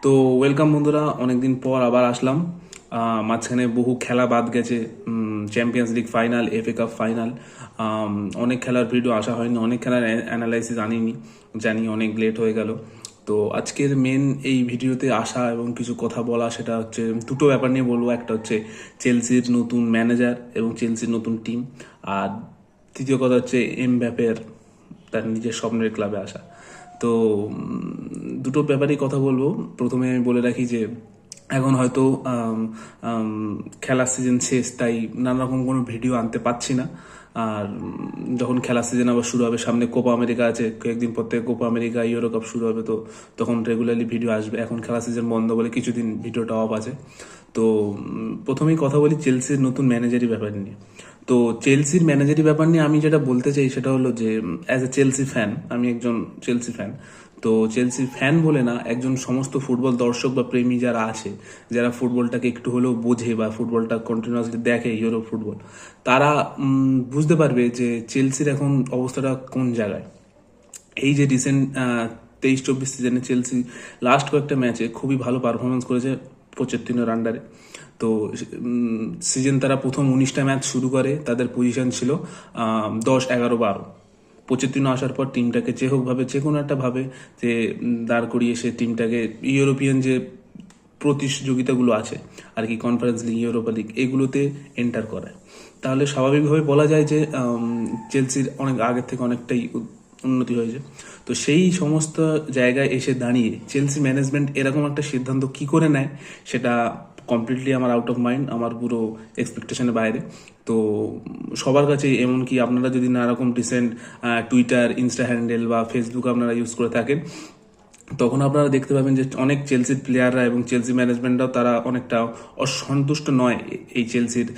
তো ওয়েলকাম বন্ধুরা, অনেকদিন পর আবার আসলাম। মাঝখানে বহু খেলা বাদ গেছে। Champions league final, FA cup final, অনেক খেলার ভিডিও আসা হয়নি, অনেক খেলার অ্যানালাইসিস আনিনি, জানি অনেক লেট হয়ে গেল। তো আজকের মেন এই ভিডিওতে আসা এবং কিছু কথা বলা, সেটা হচ্ছে দুটো ব্যাপার নিয়ে বলবো। একটা হচ্ছে চেলসির নতুন ম্যানেজার এবং চেলসির নতুন টিম, আর তৃতীয় কথা হচ্ছে এমবাপ্পের তার নিজের স্বপ্নের ক্লাবে আসা। তো দুটো ব্যাপারেই কথা বলবো। প্রথমে আমি বলে রাখি যে এখন হয়তো খেলার সিজন শেষ, তাই নানা রকম কোনো ভিডিও আনতে পারছি না। আর যখন খেলার সিজন আবার শুরু হবে, সামনে কোপা আমেরিকা আছে, কয়েকদিন পর থেকে কোপা আমেরিকা, ইউরো কাপ শুরু হবে, তো তখন রেগুলারলি ভিডিও আসবে। এখন খেলা সিজন বন্ধ বলে কিছুদিন ভিডিওটা অফ আছে। তো প্রথমেই কথা বলি চেলসির নতুন ম্যানেজারি ব্যাপার নিয়ে। তো চেলসির ম্যানেজারি ব্যাপার নিয়ে আমি যেটা বলতে চাই সেটা হলো যে অ্যাজ এ চেলসি ফ্যান, আমি একজন চেলসি ফ্যান। তো চেলসি ফ্যান বলে না, একজন সমস্ত ফুটবল দর্শক বা প্রেমী যারা আছে, যারা ফুটবলটাকে একটু হলেও বোঝে বা ফুটবলটা কন্টিনিউয়াসলি দেখে, ইউরোপ ফুটবল, তারা বুঝতে পারবে যে চেলসির এখন অবস্থাটা কোন জায়গায়। এই যে রিসেন্ট 23-24 সিজনে চেলসি লাস্ট কয়েকটা ম্যাচে খুবই ভালো পারফরমেন্স করেছে পোচেত্তিনোর আন্ডারে। তো সিজন তারা প্রথম 19টা ম্যাচ শুরু করে, তাদের পজিশন ছিল 10, 11, 12। পোচেত্তিনো আসার পর টিমটাকে যে হোকভাবে, যে কোনো একটা ভাবে যে দাঁড় করিয়ে সে টিমটাকে ইউরোপিয়ান যে প্রতিযোগিতাগুলো আছে আর কি, কনফারেন্স লিগ, ইউরোপা লিগ, এগুলোতে এন্টার করায়। তাহলে স্বাভাবিকভাবে বলা যায় যে চেলসির অনেক আগের থেকে অনেকটাই উন্নতি হয়েছে। তো সেই সমস্ত জায়গায় এসে দাঁড়িয়ে চেলসি ম্যানেজমেন্ট এরকম একটা সিদ্ধান্ত কি করে নেয়, সেটা কমপ্লিটলি আমার আউট অফ মাইন্ড, আমার পুরো এক্সপেকটেশনের বাইরে। তো সবার কাছে, এমনকি আপনারা যদি না এরকম রিসেন্ট টুইটার, ইনস্টা হ্যান্ডেল বা ফেসবুক আপনারা ইউজ করে থাকেন, তখন আপনারা দেখতে পাবেন যে অনেক চেলসির প্লেয়াররা এবং চেলসি ম্যানেজমেন্টরাও তারা অনেকটা অসন্তুষ্ট নয় এই চেলসির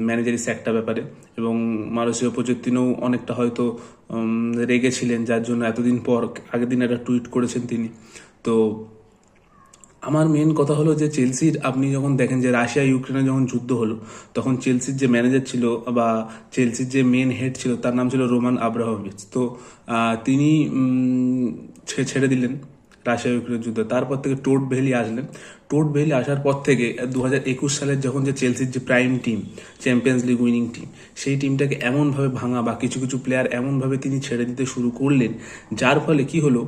ম্যানেজারি স্যাকটা ব্যাপারে। এবং মারুসিও পোচেত্তিনো অনেকটা হয়তো রেগেছিলেন, যার জন্য এতদিন পর আগের দিন একটা টুইট করেছেন তিনি। তো আমার মেন কথা হলো যে চেলসির, আপনি যখন দেখেন যে রাশিয়া ইউক্রেনে যখন যুদ্ধ হলো, তখন চেলসির যে ম্যানেজার ছিল বা চেলসির যে মেন হেড ছিল, তার নাম ছিল রোমান আব্রাহোভিচ। তো তিনি ছেড়ে দিলেন রাশিয়া ইউক্রেনের যুদ্ধ। তারপর থেকে টোড ভ্যালি আসলেন। টোড ভ্যালি আসার পর থেকে 2021 সালের যখন যে চেলসির যে prime team, champions league winning team, সেই টিমটাকে এমনভাবে ভাঙা বা কিছু কিছু প্লেয়ার এমনভাবে তিনি ছেড়ে দিতে শুরু করলেন, যার ফলে কি হলো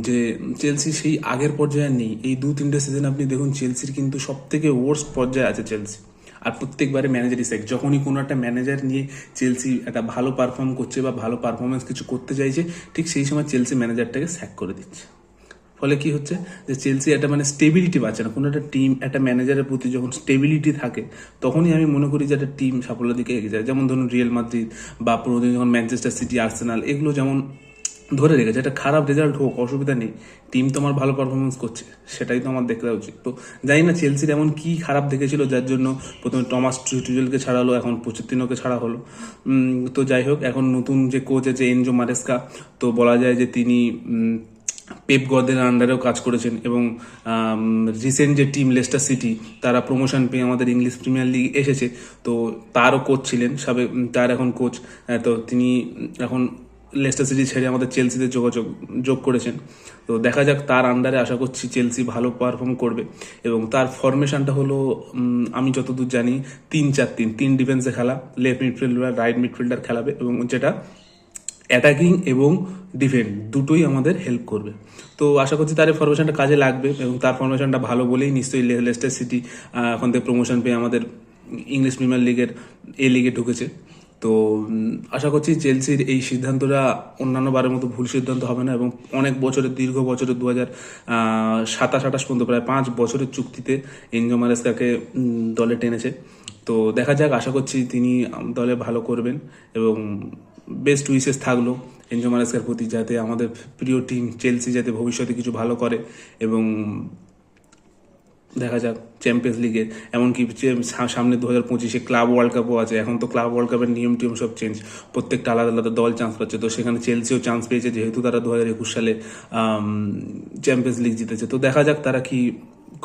যে চেলসি সেই আগের পর্যায়ে নেই। এই 2-3টে সিজন আপনি দেখুন, চেলসির কিন্তু সব থেকে ওয়ার্স্ট পর্যায়ে আছে চেলসি। আর প্রত্যেকবারে ম্যানেজারই স্যাক, যখনই কোনো একটা ম্যানেজার নিয়ে চেলসি একটা ভালো পারফর্ম করছে বা ভালো পারফরমেন্স কিছু করতে চাইছে, ঠিক সেই সময় চেলসি ম্যানেজারটাকে স্যাক করে দিচ্ছে। ফলে কি হচ্ছে যে চেলসি একটা মানে স্টেবিলিটি পাচ্ছে না। কোনো একটা টিম একটা ম্যানেজারের প্রতি যখন স্টেবিলিটি থাকে, তখনই আমি মনে করি যে একটা টিম সাফল্যের দিকে এগিয়ে যায়। যেমন ধরুন রিয়েল মাদ্রিদ বা পুরোদিন যখন ম্যানচেস্টার সিটি, আর্সেনাল, এগুলো যেমন ধরে রেখেছে, একটা খারাপ রেজাল্ট হোক অসুবিধা নেই, টিম তো আমার ভালো পারফরমেন্স করছে, সেটাই তো আমার দেখতে উচিত। তো জানি না চেলসির এমন কি খারাপ দেখেছিল যার জন্য প্রথমে টমাস টুচেলকে ছাড়ালো, এখন পোচেত্তিনোকে ছাড়া হলো। তো যাই হোক, এখন নতুন যে কোচ আছে এনজো মারেস্কা, তো বলা যায় যে তিনি পেপ গর্দিওলার আন্ডারেও কাজ করেছেন। এবং রিসেন্ট যে টিম লেস্টার সিটি, তারা প্রমোশন পেয়ে আমাদের ইংলিশ প্রিমিয়ার লিগ এসেছে, তো তারও কোচ ছিলেন সাবেক, তার এখন কোচ। তো তিনি এখন লেস্টার সিটি ছেড়ে আমাদের চেলসিতে যোগ করেছেন। তো দেখা যাক, তার আন্ডারে আশা করছি চেলসি ভালো পারফর্ম করবে। এবং তার ফরমেশনটা হলো, আমি যতদূর জানি, 3-4-3, 3 ডিফেন্সে খেলা, লেফট মিডফিল্ডার, রাইট মিডফিল্ডার খেলাবে, এবং যেটা অ্যাটাকিং এবং ডিফেন্ড দুটোই আমাদের হেল্প করবে। তো আশা করছি তার এই ফরমেশনটা কাজে লাগবে, এবং তার ফরমেশনটা ভালো বলেই নিশ্চয়ই লেস্টার সিটি এখন থেকে প্রমোশন পেয়ে আমাদের ইংলিশ প্রিমিয়ার লিগের এ লিগে ঢুকেছে। তো আশা করছি চেলসির এই সিদ্ধান্তটা অন্যান্য বারের মতো ভুল সিদ্ধান্ত হবে না, এবং অনেক বছরের, দীর্ঘ বছরের, 2027-28 পর্যন্ত প্রায় 5 বছরের চুক্তিতে এনজো মারেস্কাকে দলে টেনেছে। তো দেখা যাক, আশা করছি তিনি দলে ভালো করবেন। এবং বেস্ট উইসেস থাকলো এনজো মারেস্কার প্রতি, যাতে আমাদের প্রিয় টিম চেলসি যাতে ভবিষ্যতে কিছু ভালো করে। এবং দেখা যাক চ্যাম্পিয়ন্স লিগে, এমনকি সামনে 2025-এ ক্লাব ওয়ার্ল্ড কাপও আছে। এখন তো ক্লাব ওয়ার্ল্ড কাপের নিয়ম টিয়ম সব চেঞ্জ, প্রত্যেকটা আলাদা আলাদা দল চান্স পাচ্ছে। তো সেখানে চেলসিও চান্স পেয়েছে, যেহেতু তারা 2021 সালে চ্যাম্পিয়ন্স লিগ জিতেছে। তো দেখা যাক তারা কি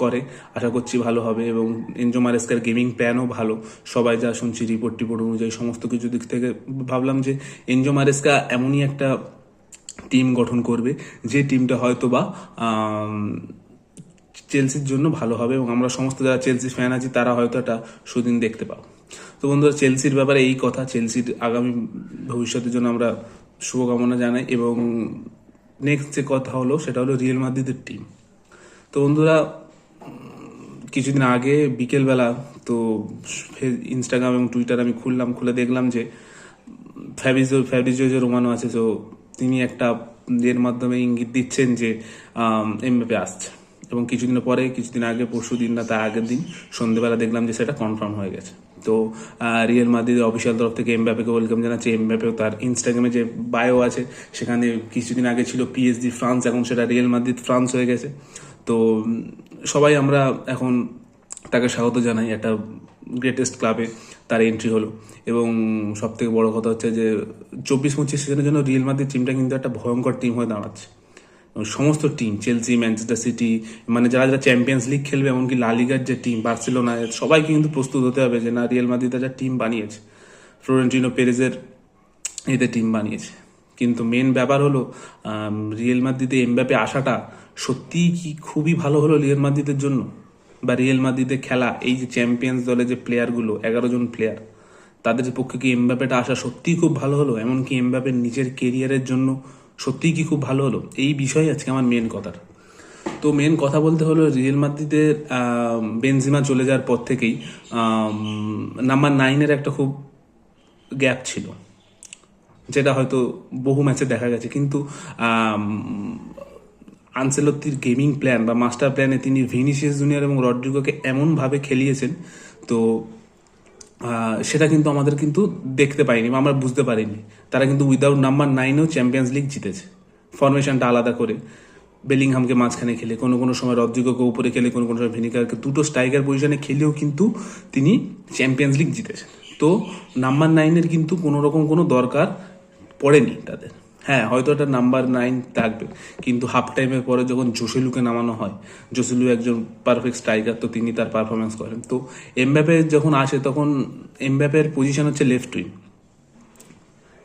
করে, আশা করছি ভালো হবে। এবং এনজো মারেস্কার গেমিং প্ল্যানও ভালো, সবাই যা শুনছি রিপোর্ট টিপোর্ট অনুযায়ী, সমস্ত কিছু দিক থেকে ভাবলাম যে এনজো মারেস্কা এমনই একটা টিম গঠন করবে, যে টিমটা হয়তো বা চেলসির জন্য ভালো হবে এবং আমরা সমস্ত যারা চেলসি ফ্যান আছি তারা হয়তো একটা সুদিন দেখতে পাবো। তো বন্ধুরা, চেলসির ব্যাপারে এই কথা। চেলসির আগামী ভবিষ্যতের জন্য আমরা শুভকামনা জানাই। এবং নেক্সট যে কথা হলো সেটা হলো রিয়েল মাদ্রিদের টিম। তো বন্ধুরা, কিছুদিন আগে বিকেলবেলা তো ইনস্টাগ্রাম এবং টুইটার আমি খুলে দেখলাম যে ফ্যাব্রিজিও যে রোমানো আছে, তো তিনি একটা এর মাধ্যমে ইঙ্গিত দিচ্ছেন যে এমবাপে আসছে। এবং কিছুদিন আগে পরশু দিন না তার আগের দিন সন্ধ্যেবেলা দেখলাম যে সেটা কনফার্ম হয়ে গেছে। তো রিয়েল মাদ্রিদের অফিসিয়াল তরফ থেকে এমবাপেকে ওয়েলকাম জানাচ্ছে। এমবাপেও তার ইনস্টাগ্রামে যে বায়ো আছে সেখানে কিছুদিন আগে ছিল পিএসজি ফ্রান্স, এখন সেটা রিয়েল মাদ্রিদ ফ্রান্স হয়ে গেছে। তো সবাই আমরা এখন তাকে স্বাগত জানাই। একটা গ্রেটেস্ট ক্লাবে তার এন্ট্রি হলো। এবং সব থেকে বড় কথা হচ্ছে যে 24-25 সিজনের জন্য রিয়েল মাদ্রিদ টিমটা কিন্তু একটা ভয়ঙ্কর টিম হয়ে দাঁড়াচ্ছে। সমস্ত টিম, চেলসি, ম্যানচেস্টার সিটি, মানে যারা যারা চ্যাম্পিয়ন্স লিগ খেলবে, এমনকি লা লিগার যে টিম বার্সেলোনা, সবাইকে কিন্তু প্রস্তুত হতে হবে যে না, রিয়েল মাদ্রিদ যা টিম বানিয়েছে, ফ্লোরেন্টিনো পেরেজের এতে টিম বানিয়েছে। কিন্তু মেন ব্যাপার হলো রিয়েল মাদ্রিদে এমবাপে আসাটা সত্যিই কি খুবই ভালো হলো রিয়েল মাদ্রিদের জন্য? বা রিয়েল মাদ্রিদে খেলা এই যে চ্যাম্পিয়ন্স দলে যে প্লেয়ারগুলো, 11 জন প্লেয়ার, তাদের পক্ষে কি এমবাপেটা আসা সত্যিই খুব ভালো হলো? এমনকি এমবাপের নিজের কেরিয়ারের জন্য সত্যিই কি খুব ভালো হলো? এই বিষয়ে আজকে আমার মেন কথা। তো মেন কথা বলতে হলো রিয়েল মাদ্রিদের বেনজিমা চলে যাওয়ার পর থেকেই নাম্বার 9-এর একটা খুব গ্যাপ ছিল, যেটা হয়তো বহু ম্যাচে দেখা গেছে। কিন্তু আনসেলত্তির গেমিং প্ল্যান বা মাস্টার প্ল্যানে তিনি ভিনিসিয়াস জুনিয়র এবং রড্রিগোকে এমনভাবে খেলিয়েছেন, তো সেটা কিন্তু আমাদের কিন্তু দেখতে পাইনি বা আমরা বুঝতে পারিনি। তারা কিন্তু উইদাউট নাম্বার 9-এও চ্যাম্পিয়ন্স লিগ জিতেছে, ফরমেশনটা আলাদা করে, বেলিংহামকে মাঝখানে খেলে, কোনো কোনো সময় রদ্রিগোকে উপরে খেলে, কোনো কোনো সময় ভিনিকারকে দুটো স্ট্রাইকার পজিশনে খেলেও কিন্তু তিনি চ্যাম্পিয়ন্স লিগ জিতেছেন। তো নাম্বার 9-এর কিন্তু কোনো রকম কোনো দরকার পড়েনি তাদের। হ্যাঁ, হয়তো একটা নাম্বার 9 থাকবে, কিন্তু হাফ টাইমের পরে যখন জোসেলুকে নামানো হয়, জোসেলু একজন পারফেক্ট স্ট্রাইকার, তো তিনি তার পারফরমেন্স করেন। তো এমবাপে যখন আসে তখন এমবাপের পজিশন হচ্ছে লেফট উইং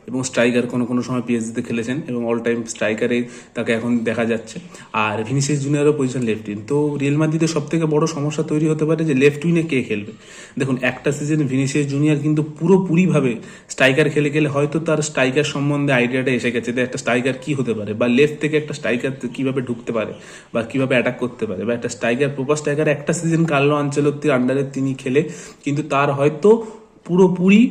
এবং স্ট্রাইকার, কোনো কোনো সময় পিএসজিতে খেলেছেন এবং অল টাইম স্ট্রাইকারে তাকে এখন দেখা যাচ্ছে। আর ভিনিসিয়াস জুনিয়রও পজিশন লেফট উইং। তো রিয়েল মাদ্রিদের সব থেকে বড় সমস্যা তৈরি হতে পারে যে লেফট উইনে কে খেলবে। দেখুন, একটা সিজনে ভিনিসিয়াস জুনিয়র কিন্তু পুরোপুরিভাবে স্ট্রাইকার খেলে খেলে হয়তো তার স্ট্রাইকার সম্বন্ধে আইডিয়াটা এসে গেছে যে একটা স্ট্রাইকার কি হতে পারে, বা লেফট থেকে একটা স্ট্রাইকার কিভাবে ঢুকতে পারে বা কিভাবে অ্যাটাক করতে পারে, বা একটা স্ট্রাইকার, প্রপার স্ট্রাইকার একটা সিজন কার্লো আনচেলত্তির আন্ডারে তিনি খেলে, কিন্তু তার হয়তো পুরোপুরি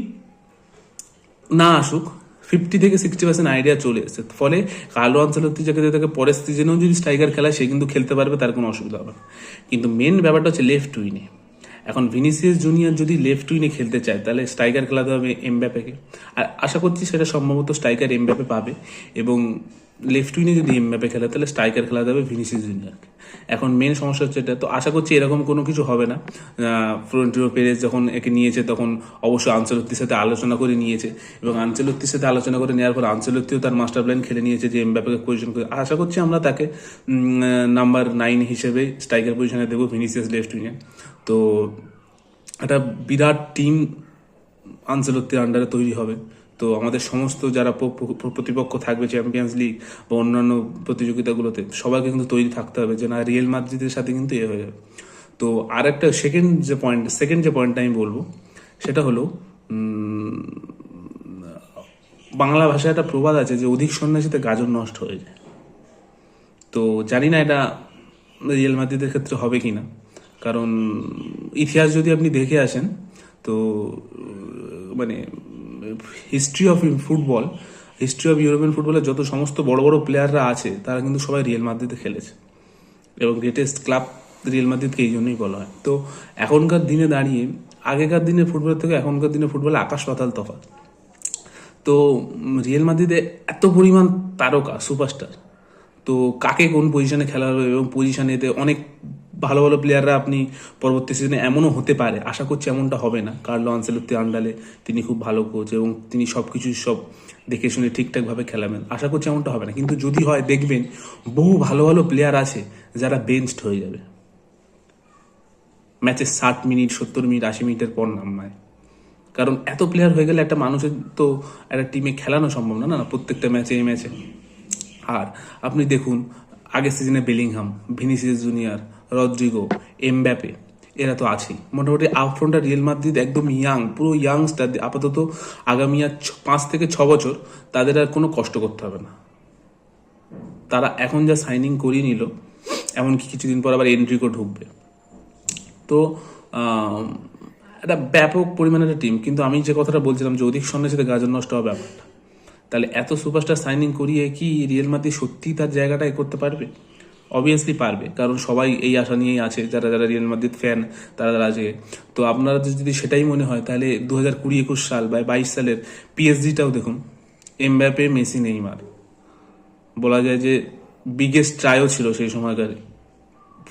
না আসুক, 50-60% আইডিয়া চলে এসেছে। ফলে কার্লো আনচেলত্তি যাকে তাকে পরের সিজনেও যদি স্ট্রাইকার খেলায় সে কিন্তু খেলতে পারবে, তার কোনো অসুবিধা হবে না। কিন্তু মেন ব্যাপারটা হচ্ছে লেফট উইনে। এখন ভিনিসিয়াস জুনিয়র যদি লেফট উইনে খেলতে চায় তাহলে স্ট্রাইকার খেলাতে হবে এমবাপেকে। আর আশা করছি সেটা সম্ভবত স্ট্রাইকার এমবাপে পাবে। এবং লেফট উইনে যদি এমবাপে খেলে তাহলে স্ট্রাইকার খেলাতে হবে ভিনিসিয়াস জুনিয়রকে। এখন মেন সমস্যা হচ্ছে এটা। তো আশা করছি এরকম কোনো কিছু হবে না। ফ্লোরেন্টিনো পেরেজ যখন একে নিয়েছে তখন অবশ্যই আনচেলত্তির সাথে আলোচনা করে নিয়েছে, এবং আনচেলত্তির সাথে আলোচনা করে নেওয়ার পর আনচেলত্তিও তার মাস্টার প্ল্যান খেলে নিয়েছে যে এমবাপেকে পজিশন করে। আশা করছি আমরা তাকে নাম্বার 9 হিসেবে স্ট্রাইকার পজিশনে দেবো, ভিনিসিয়াস লেফট উইনে। তো একটা বিরাট টিম আনচেলত্তির আন্ডারে তৈরি হবে। তো আমাদের সমস্ত যারা প্রতিপক্ষ থাকবে চ্যাম্পিয়ন্স লিগ বা অন্যান্য প্রতিযোগিতাগুলোতে, সবাইকে কিন্তু তৈরি থাকতে হবে যে না, রিয়েল মাদ্রিদের সাথে কিন্তু এ হয়ে যাবে। তো আর একটা সেকেন্ড যে পয়েন্টটা আমি বলবো সেটা হলো বাংলা ভাষায় একটা প্রবাদ আছে যে অধিক সন্ন্যাসীতে গাজন নষ্ট হয়ে যায়। তো জানি না এটা রিয়েল মাদ্রিদের ক্ষেত্রে হবে কি না, কারণ ইতিহাস যদি আপনি দেখে আসেন তো মানে হিস্ট্রি অফ ইউরোপিয়ান ফুটবলের যত সমস্ত বড় বড় প্লেয়াররা আছে তারা কিন্তু সবাই রিয়েল মাদ্রিদে খেলেছে, এবং গ্রেটেস্ট ক্লাব রিয়েল মাদ্রিদকে এই জন্যই বলা হয়। তো এখনকার দিনে দাঁড়িয়ে আগেকার দিনের ফুটবলের থেকে এখনকার দিনের ফুটবলে আকাশ পাতাল তফাৎ। তো রিয়েল মাদ্রিদে এত পরিমাণ তারকা, সুপারস্টার, তো কাকে কোন পজিশনে খেলা হবে এবং পজিশনেতে অনেক ভালো ভালো প্লেয়াররা আপনি পরবর্তী সিজনে এমনও হতে পারে, আশা করছি এমনটা হবে না। কার্লো আনচেলত্তি আন্ডারে তিনি খুব ভালো কোচ এবং তিনি সব দেখে শুনে ঠিকঠাকভাবে খেলাবেন, আশা করছি এমনটা হবে না। কিন্তু যদি হয়, দেখবেন বহু ভালো ভালো প্লেয়ার আছে যারা বেঞ্চড হয়ে যাবে ম্যাচে 60 মিনিট, 70 মিনিট, 80 মিনিটের পর নামায়। কারণ এত প্লেয়ার হয়ে গেলে একটা মানুষের তো একটা টিমে খেলানো সম্ভব না, না প্রত্যেকটা ম্যাচে। আর আপনি দেখুন, আগের সিজনে Bellingham, Vinicius Junior, Rodrygo, Mbappe, এরা তো আছেই। মোটামুটি আপফ্রন্টটা রিয়েল মাদ্রিদ একদম ইয়াং, পুরো ইয়াংস্টার। আপাতত আগামী আর 5 থেকে 6 বছর তাদের আর কোনো কষ্ট করতে হবে না। তারা এখন যা সাইনিং করিয়ে নিল, এমনকি কিছুদিন পর আবার এন্ট্রিকো ঢুকবে। তো একটা ব্যাপক পরিমাণের একটা টিম। কিন্তু আমি যে কথাটা বলছিলাম যে অধিক স্বর্ণের সাথে গাজর নষ্ট হওয়া ব্যাপারটা, তাহলে এত সুপারস্টার সাইনিং করিয়ে কি রিয়েল মাদ্রিদ সত্যিই তার জায়গাটা করতে পারবে? অবভিয়াসলি পারবে, কারণ সবাই এই আশা নিয়েই আছে, যারা যারা রিয়েল মাদ্রিদ ফ্যান তারা আছে। তো আপনারা যদি সেটাই মনে হয়, তাহলে 2020-21 সাল বা 22 সালের পিএসজিটাও দেখুন, এমবাপে, মেসি, নেইমার, বলা যায় যে বিগেস্ট ট্রাইও ছিল সেই সময়কার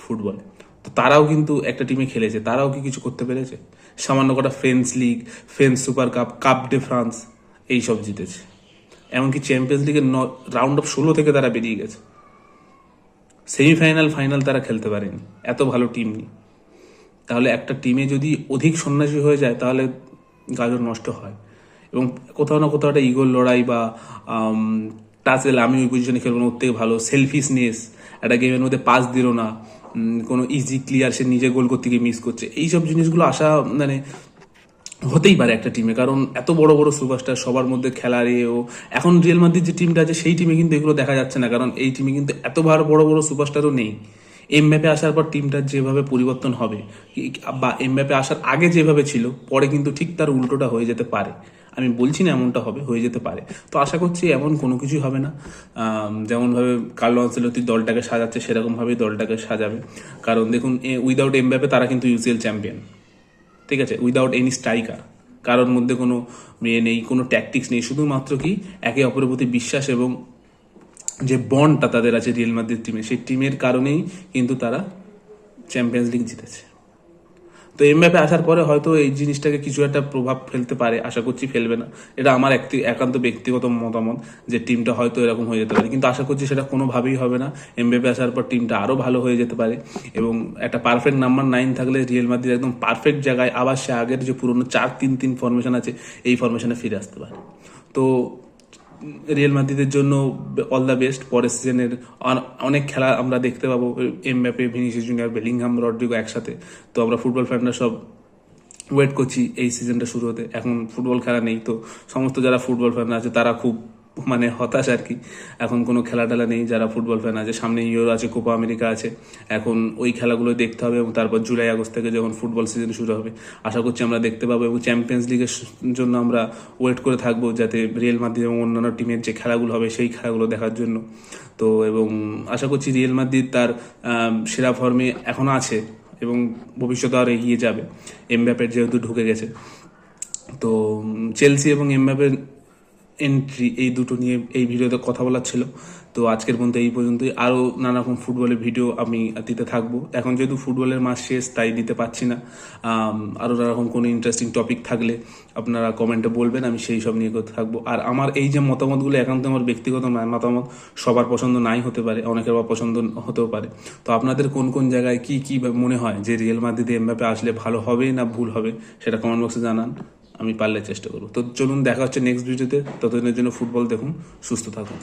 ফুটবলে। তো তারাও কিন্তু একটা টিমে খেলেছে, তারাও কি কিছু করতে পেরেছে? সামান্য কটা French league, French super cup, cup day France এইসব জিতেছে। এমনকি চ্যাম্পিয়ন্স লিগের রাউন্ড অফ 16 থেকে তারা বেরিয়ে গেছে। সেমিফাইনাল, ফাইনাল তারা খেলতে পারেনি, এত ভালো টিম নেই। তাহলে একটা টিমে যদি অধিক সন্ন্যাসী হয়ে যায়, তাহলে গাজর নষ্ট হয়। এবং কোথাও না কোথাও একটা ইগোর লড়াই বা টাচেল, আমি ওই পজিশনে খেলবো না, ওর থেকে ভালো, সেলফিশনেস, একটা গেমের মধ্যে পাস দিল না, কোনো ইজি ক্লিয়ার, সে নিজে গোল করতে গিয়ে মিস করছে, এইসব জিনিসগুলো আসা মানে হতেই পারে একটা টিমে। কারণ এত বড় বড় সুপারস্টার সবার মধ্যে খেলার এও, এখন রিয়েল মাদ্রিদ যে টিমটা আছে সেই টিমে কিন্তু এগুলো দেখা যাচ্ছে না, কারণ এই টিমে কিন্তু এত বড় বড় সুপারস্টারও নেই। এমবাপে আসার পর টিমটার যেভাবে পরিবর্তন হবে, বা এমবাপে আসার আগে যেভাবে ছিল, পরে কিন্তু ঠিক তার উল্টোটা হয়ে যেতে পারে। আমি বলছি না এমনটা হবে, হয়ে যেতে পারে। তো আশা করছি এমন কোনো কিছুই হবে না। যেমনভাবে কার্লো আনচেলত্তি দলটাকে সাজাচ্ছে, সেরকমভাবেই দলটাকে সাজাবে। কারণ দেখুন, উইদাউট এমবাপে তারা কিন্তু ইউসিএল চ্যাম্পিয়ন, ঠিক আছে, উইদাউট এনি স্ট্রাইকার। কারোর মধ্যে কোনো নেই, কোনো ট্যাকটিক্স নেই, শুধুমাত্র কি একে অপরের প্রতি বিশ্বাস এবং যে বন্ডটা তাদের আছে রিয়েল মাদ্রিদ টিমে, সেই টিমের কারণেই কিন্তু তারা চ্যাম্পিয়ন্স লিগ জিতেছে। তো এমবাপে আসার পরে হয়তো এই জিনিসটাকে কিছু একটা প্রভাব ফেলতে পারে, আশা করছি ফেলবে না। এটা আমার একান্ত ব্যক্তিগত মতামত যে টিমটা হয়তো এরকম হয়ে যেতে পারে, কিন্তু আশা করছি সেটা কোনোভাবেই হবে না। এমবাপে আসার পর টিমটা আরও ভালো হয়ে যেতে পারে, এবং একটা পারফেক্ট নাম্বার 9 থাকলে রিয়েল মাদ্রিদ একদম পারফেক্ট জায়গায় আবার সে আগের যে পুরনো 4-3-3 ফরমেশন আছে, এই ফরমেশনে ফিরে আসতে পারে। তো রিয়েল মাদ্রিদের জন্য অল দ্য বেস্ট। পরের সিজনের অনেক খেলা আমরা দেখতে পাবো, Mbappe, Vinicius Junior, Bellingham, Rodrygo একসাথে। তো আমরা ফুটবল ফ্যানরা সব ওয়েট করছি এই সিজনটা শুরু হতে। এখন ফুটবল খেলা নেই, তো সমস্ত যারা ফুটবল ফ্যান আছে তারা খুব মানে হতাশ আর কি। এখন কোনো খেলা টেলা নেই, যারা ফুটবল ফ্যান আছে, সামনে ইউরো আছে, কোপা আমেরিকা আছে, এখন ওই খেলাগুলো দেখতে হবে। এবং তারপর জুলাই আগস্ট থেকে যখন ফুটবল সিজন শুরু হবে, আশা করছি আমরা দেখতে পাবো। এবং চ্যাম্পিয়ন্স লিগের জন্য আমরা ওয়েট করে থাকবো, যাতে রিয়েল মাদ্রিদ এবং অন্যান্য টিমের যে খেলাগুলো হবে সেই খেলাগুলো দেখার জন্য। তো এবং আশা করছি রিয়েল মাদ্রিদ তার সেরা ফর্মে এখনও আছে এবং ভবিষ্যতে আর এগিয়ে যাবে, এমবাপের যেহেতু ঢুকে গেছে। তো চেলসি এবং এমবাপের এন্ট্রি, এই দুটো নিয়ে এই ভিডিওতে কথা বলার ছিল। তো আজকের পর্যন্ত এই পর্যন্তই। আরও নানা রকম ফুটবলের ভিডিও আমি দিতে থাকবো। এখন যেহেতু ফুটবলের মাস শেষ, তাই দিতে পারছি না। আরও নানা রকম কোনো ইন্টারেস্টিং টপিক থাকলে আপনারা কমেন্টে বলবেন, আমি সেই সব নিয়ে করতে থাকবো। আর আমার এই যে মতামতগুলো একান্ত আমার ব্যক্তিগত মতামত, সবার পছন্দ নাই হতে পারে, অনেকের বা পছন্দ হতেও পারে। তো আপনাদের কোন কোন জায়গায় কি কি মনে হয় যে রিয়েল মাদ্রিদে এমবাপে আসলে ভালো হবে না ভুল হবে, সেটা কমেন্ট বক্সে জানান, আমি পারলে চেষ্টা করবো। তো চলুন, দেখা হচ্ছে নেক্সট ভিডিওতে। ততদিনের জন্য ফুটবল দেখুন, সুস্থ থাকুন।